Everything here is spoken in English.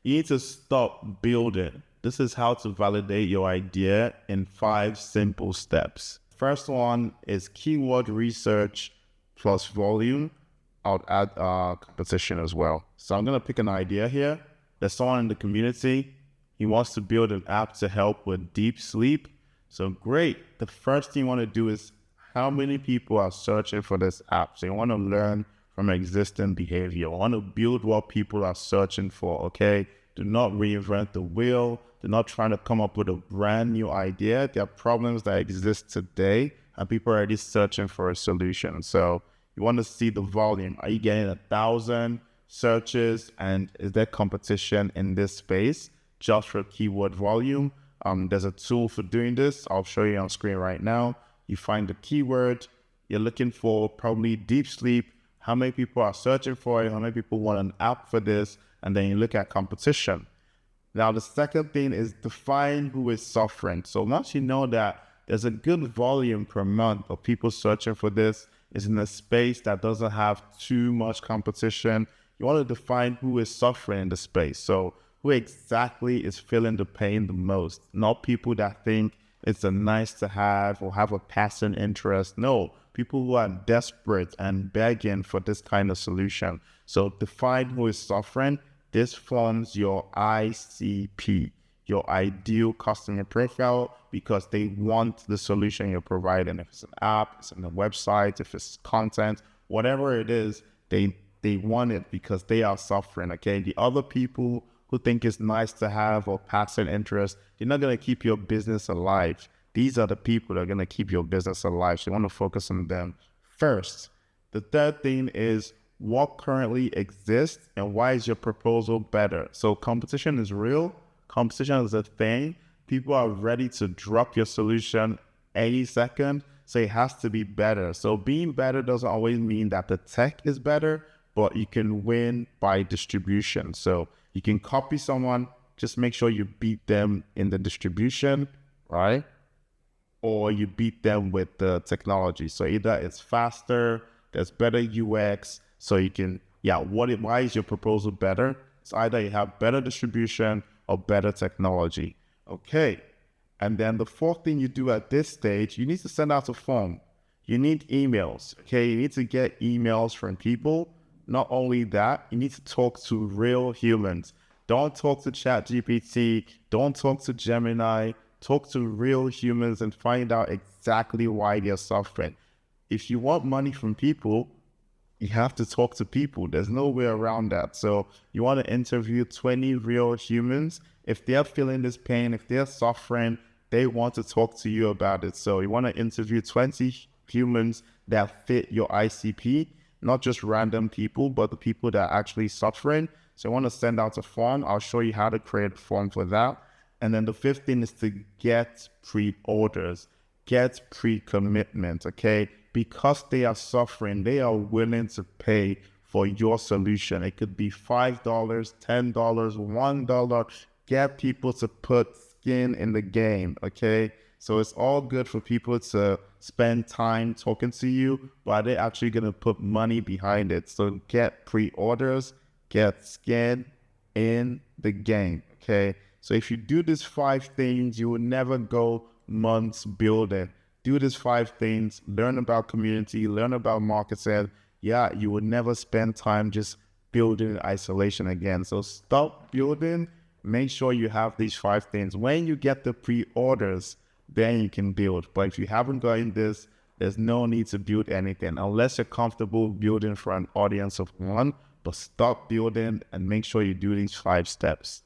You need to stop building. This is how to validate your idea in 5 simple steps. First one is keyword research plus volume. I'll add competition as well. So I'm going to pick an idea here. There's someone in the community. He wants to build an app to help with deep sleep. So great. The first thing you want to do is how many people are searching for this app. So you want to learn from existing behavior. You want to build what people are searching for, okay? Do not reinvent the wheel. Do not try to come up with a brand new idea. There are problems that exist today and people are already searching for a solution. So you want to see the volume. Are you getting 1,000 searches, and is there competition in this space just for keyword volume? There's a tool for doing this. I'll show you on screen right now. You find the keyword you're looking for, probably deep sleep. How many people are searching for it? How many people want an app for this? And then you look at competition. Now, the second thing is define who is suffering. So once you know that there's a good volume per month of people searching for this, it's in a space that doesn't have too much competition, you want to define who is suffering in the space. So who exactly is feeling the pain the most? Not people that think it's a nice to have or have a passing interest. No, people who are desperate and begging for this kind of solution. So define who is suffering. This forms your ICP, your ideal customer profile, because they want the solution you're providing. If it's an app, it's on a website, if it's content, whatever it is, they want it because they are suffering, okay? The other people who think it's nice to have or passing interest, they're not going to keep your business alive. These are the people that are going to keep your business alive. So you want to focus on them first. The third thing is what currently exists and why is your proposal better? So competition is real. Competition is a thing. People are ready to drop your solution any second. So it has to be better. So being better doesn't always mean that the tech is better, but you can win by distribution. So you can copy someone, just make sure you beat them in the distribution, right? Or you beat them with the technology. So either it's faster, there's better UX, so you can, why is your proposal better? It's either you have better distribution or better technology. Okay. And then the fourth thing you do at this stage, you need to send out a form. You need emails, okay? You need to get emails from people. Not only that, you need to talk to real humans. Don't talk to ChatGPT. Don't talk to Gemini. Talk to real humans and find out exactly why they're suffering. If you want money from people, you have to talk to people. There's no way around that. So you want to interview 20 real humans. If they're feeling this pain, if they're suffering, they want to talk to you about it. So you want to interview 20 humans that fit your ICP, not just random people, but the people that are actually suffering. So I want to send out a form. I'll show you how to create a form for that. And then the fifth thing is to get pre-orders, get pre-commitment, okay? Because they are suffering, they are willing to pay for your solution. It could be $5, $10, $1. Get people to put skin in the game, okay? So it's all good for people to spend time talking to you, but are they actually going to put money behind it? So get pre-orders, get skin in the game, okay? So if you do these 5 things, you will never go months building. Do these 5 things, learn about community, learn about marketing. You will never spend time just building in isolation again. So stop building. Make sure you have these 5 things. When you get the pre-orders, then you can build. But if you haven't gotten this, there's no need to build anything unless you're comfortable building for an audience of 1. But stop building and make sure you do these 5 steps.